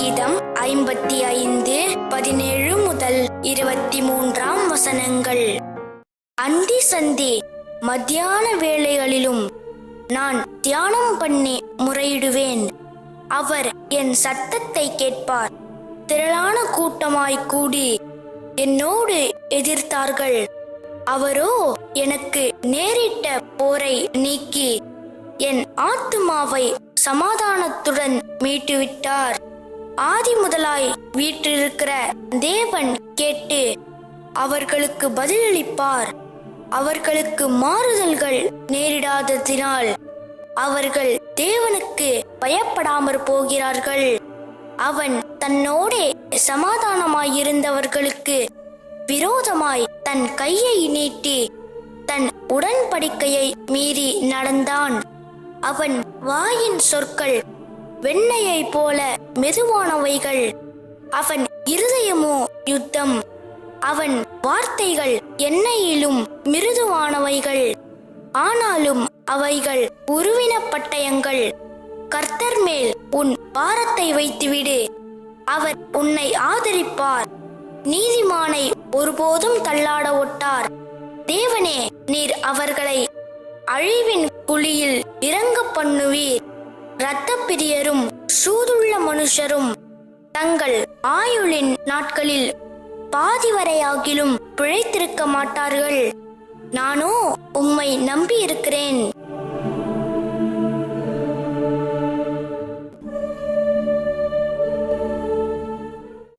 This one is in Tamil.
சங்கீதம் 55:17 முதல் 23 அந்தி சந்தி மத்தியான வேளைகளிலும் நான் தியானம் பண்ணி முறையிடுவேன். அவர் என் சத்தத்தை கேட்பார். திரளான கூட்டமாய் கூடி என்னோடு எதிர்த்தார்கள். அவரோ எனக்கு நேரிட்ட போரை நீக்கி என் ஆத்துமாவை சமாதானத்துடன் மீட்டுவிட்டார். ஆதி முதலாய் வீற்றிருக்கிற தேவன் கேட்டு அவர்களுக்கு பதிலளிப்பார். அவர்களுக்கு மாறுதல்கள் நேரிடாததினால் அவர்கள் தேவனுக்கு பயப்படாமற் போகிறார்கள். அவன் தன்னோடே சமாதானமாயிருந்தவர்களுக்கு விரோதமாய் தன் கையை நீட்டி தன் உடன்படிக்கையை மீறி நடந்தான். அவன் வாயின் சொற்கள் வெண்ணெயை போல மெதுவானவைகள், அவன் இருதயமோ யுத்தம். அவன் வார்த்தைகள் எண்ணெயிலும் மிருதுவானவைகள், ஆனாலும் அவைகள் உருவின பட்டயங்கள். கர்த்தர் மேல் உன் பாரத்தை வைத்துவிடு, அவர் உன்னை ஆதரிப்பார். நீதிமானை ஒருபோதும் தள்ளாட ஒட்டார். தேவனே, நீர் அவர்களை அழிவின் குழியில் இறங்க பண்ணுவீர். இரத்த பிரியரும் சூதுள்ள மனுஷரும் தங்கள் ஆயுளின் நாட்களில் பாதிவரையாகிலும் பிழைத்திருக்க மாட்டார்கள். நானோ உம்மை நம்பியிருக்கிறேன்.